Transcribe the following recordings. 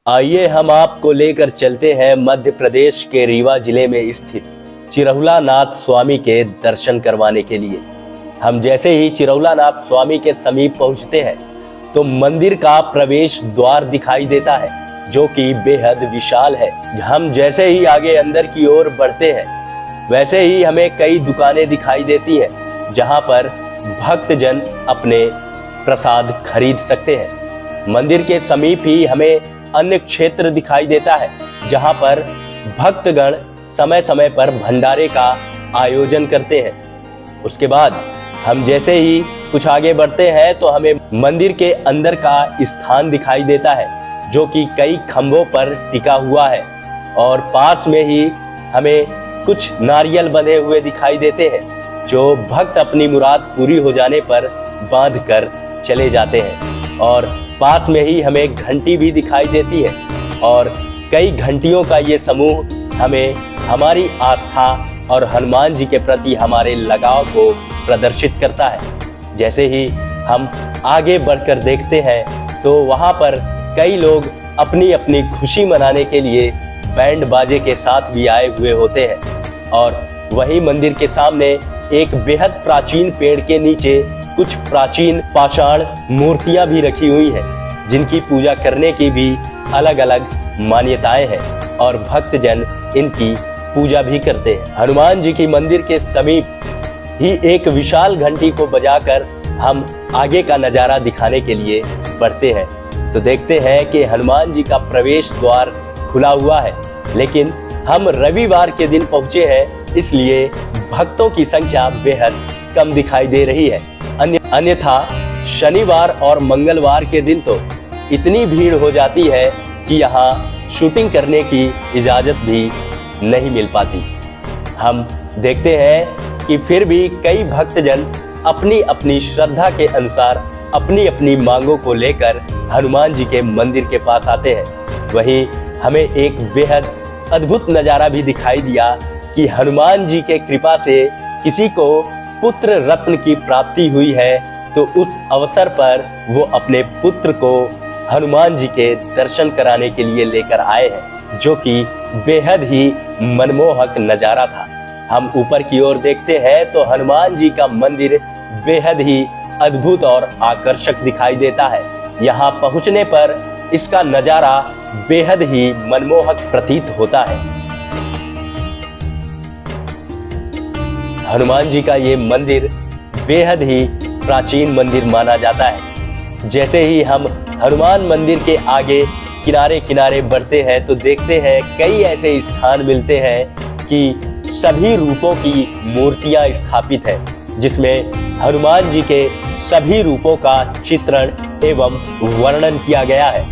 आइए हम आपको लेकर चलते हैं मध्य प्रदेश के रीवा जिले में स्थित चिरहुला नाथ स्वामी के दर्शन करवाने के लिए। हम जैसे ही चिरहुला नाथ स्वामी के समीप पहुंचते हैं तो मंदिर का प्रवेश द्वार दिखाई देता है जो कि बेहद विशाल है। हम जैसे ही आगे अंदर की ओर बढ़ते हैं वैसे ही हमें कई दुकानें दिखाई देती हैं जहां पर भक्तजन अपने प्रसाद खरीद सकते हैं। मंदिर के समीप ही हमें अन्य क्षेत्र दिखाई देता है जहां पर भक्तगण समय समय पर भंडारे का आयोजन करते हैं। उसके बाद हम जैसे ही कुछ आगे बढ़ते हैं तो हमें मंदिर के अंदर का स्थान दिखाई देता है जो कि कई खंभों पर टिका हुआ है और पास में ही हमें कुछ नारियल बंधे हुए दिखाई देते हैं जो भक्त अपनी मुराद पूरी हो जाने पर बांध कर चले जाते हैं। और पास में ही हमें घंटी भी दिखाई देती है और कई घंटियों का ये समूह हमें हमारी आस्था और हनुमान जी के प्रति हमारे लगाव को प्रदर्शित करता है। जैसे ही हम आगे बढ़कर देखते हैं तो वहाँ पर कई लोग अपनी अपनी खुशी मनाने के लिए बैंड बाजे के साथ भी आए हुए होते हैं। और वहीं मंदिर के सामने एक बेहद प्राचीन पेड़ के नीचे कुछ प्राचीन पाषाण मूर्तियां भी रखी हुई हैं जिनकी पूजा करने की भी अलग अलग मान्यताएं हैं और भक्तजन इनकी पूजा भी करते हैं। हनुमान जी की मंदिर के समीप ही एक विशाल घंटी को बजाकर हम आगे का नजारा दिखाने के लिए बढ़ते हैं तो देखते हैं कि हनुमान जी का प्रवेश द्वार खुला हुआ है, लेकिन हम रविवार के दिन पहुंचे हैं इसलिए भक्तों की संख्या बेहद कम दिखाई दे रही है। अन्यथा शनिवार और मंगलवार के दिन तो इतनी भीड़ हो जाती है कि यहाँ शूटिंग करने की इजाज़त भी नहीं मिल पाती। हम देखते हैं कि फिर भी कई भक्तजन अपनी अपनी श्रद्धा के अनुसार अपनी अपनी मांगों को लेकर हनुमान जी के मंदिर के पास आते हैं। वहीं हमें एक बेहद अद्भुत नज़ारा भी दिखाई दिया कि हनुमान जी के कृपा से किसी को पुत्र रत्न की प्राप्ति हुई है तो उस अवसर पर वो अपने पुत्र को हनुमान जी के दर्शन कराने के लिए लेकर आए हैं जो कि बेहद ही मनमोहक नज़ारा था। हम ऊपर की ओर देखते हैं तो हनुमान जी का मंदिर बेहद ही अद्भुत और आकर्षक दिखाई देता है। यहाँ पहुँचने पर इसका नज़ारा बेहद ही मनमोहक प्रतीत होता है। हनुमान जी का ये मंदिर बेहद ही प्राचीन मंदिर माना जाता है। जैसे ही हम हनुमान मंदिर के आगे किनारे किनारे बढ़ते हैं तो देखते हैं कई ऐसे स्थान मिलते हैं कि सभी रूपों की मूर्तियां स्थापित हैं जिसमें हनुमान जी के सभी रूपों का चित्रण एवं वर्णन किया गया है।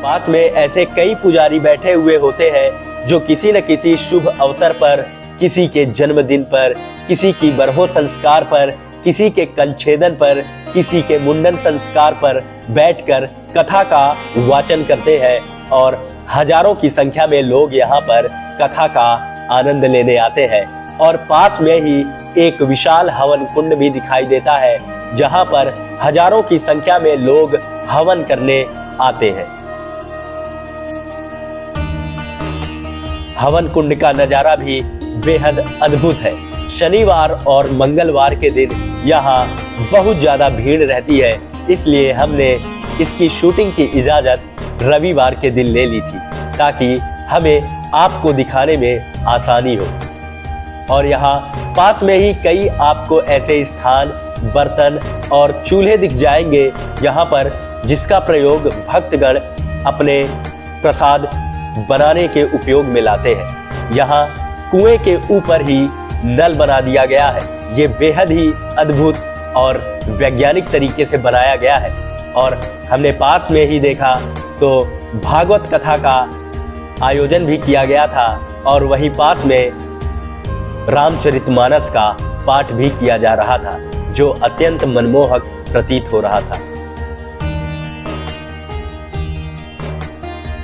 पास में ऐसे कई पुजारी बैठे हुए होते हैं जो किसी न किसी शुभ अवसर पर, किसी के जन्मदिन पर, किसी की बरहो संस्कार पर, किसी के कंछेदन पर, किसी के मुंडन संस्कार पर बैठकर कथा का वाचन करते हैं और हजारों की संख्या में लोग यहाँ पर कथा का आनंद लेने आते हैं। और पास में ही एक विशाल हवन कुंड भी दिखाई देता है जहाँ पर हजारों की संख्या में लोग हवन करने आते हैं। हवन कुंड का नजारा भी बेहद अद्भुत है। शनिवार और मंगलवार के दिन यहाँ बहुत ज्यादा भीड़ रहती है इसलिए हमने इसकी शूटिंग की इजाजत रविवार के दिन ले ली थी ताकि हमें आपको दिखाने में आसानी हो। और यहाँ पास में ही कई आपको ऐसे स्थान, बर्तन और चूल्हे दिख जाएंगे यहाँ पर जिसका प्रयोग भक्तगण अपने प्रसाद बनाने के उपयोग में लाते हैं। यहाँ कुएं के ऊपर ही नल बना दिया गया है। ये बेहद ही अद्भुत और वैज्ञानिक तरीके से बनाया गया है। और हमने पास में ही देखा तो भागवत कथा का आयोजन भी किया गया था और वहीं पास में रामचरितमानस का पाठ भी किया जा रहा था जो अत्यंत मनमोहक प्रतीत हो रहा था।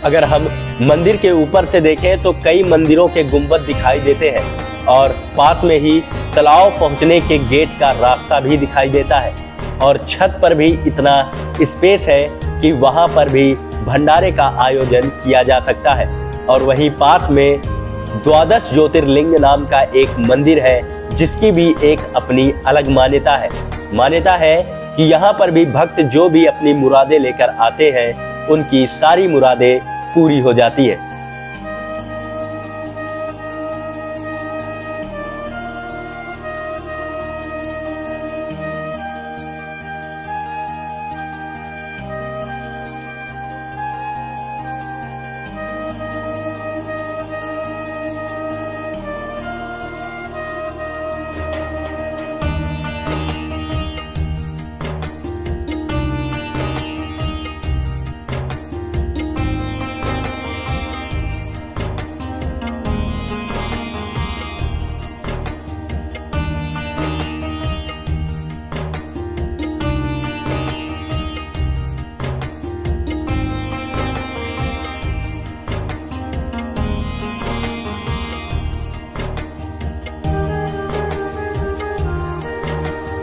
अगर हम मंदिर के ऊपर से देखें तो कई मंदिरों के गुंबद दिखाई देते हैं और पास में ही तालाब पहुंचने के गेट का रास्ता भी दिखाई देता है और छत पर भी इतना स्पेस है कि वहां पर भी भंडारे का आयोजन किया जा सकता है। और वहीं पास में द्वादश ज्योतिर्लिंग नाम का एक मंदिर है जिसकी भी एक अपनी अलग मान्यता है। मान्यता है कि यहाँ पर भी भक्त जो भी अपनी मुरादें लेकर आते हैं उनकी सारी मुरादें पूरी हो जाती है।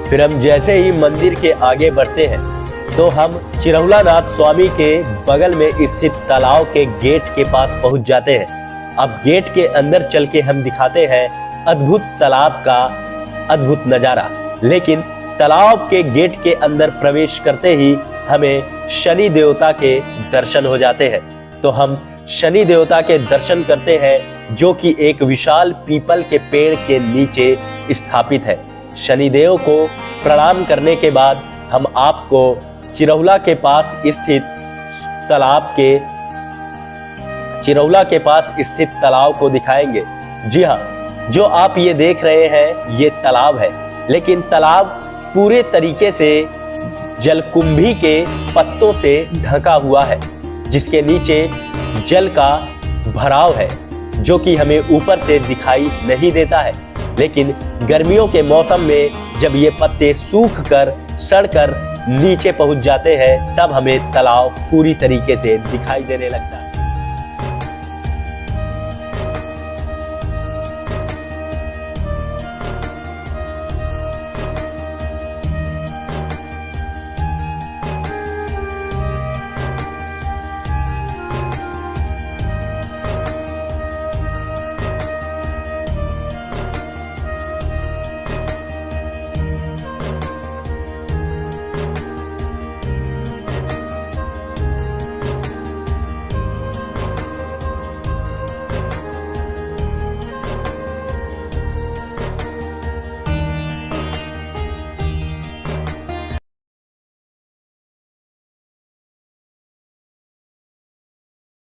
फिर हम जैसे ही मंदिर के आगे बढ़ते हैं तो हम चिरहुला नाथ स्वामी के बगल में स्थित तालाब के गेट के पास पहुंच जाते हैं। अब गेट के अंदर चल के हम दिखाते हैं अद्भुत तालाब का अद्भुत नजारा। लेकिन तालाब के गेट के अंदर प्रवेश करते ही हमें शनि देवता के दर्शन हो जाते हैं। तो हम शनि देवता के दर्शन करते हैं जो कि एक विशाल पीपल के पेड़ के नीचे स्थापित है। शनिदेव को प्रणाम करने के बाद हम आपको चिरहुला के पास स्थित तालाब को दिखाएंगे। जी हाँ, जो आप ये देख रहे हैं ये तालाब है, लेकिन तालाब पूरे तरीके से जलकुंभी के पत्तों से ढका हुआ है जिसके नीचे जल का भराव है जो कि हमें ऊपर से दिखाई नहीं देता है। लेकिन गर्मियों के मौसम में जब ये पत्ते सूख कर सड़कर नीचे पहुंच जाते हैं तब हमें तालाब पूरी तरीके से दिखाई देने लगता है।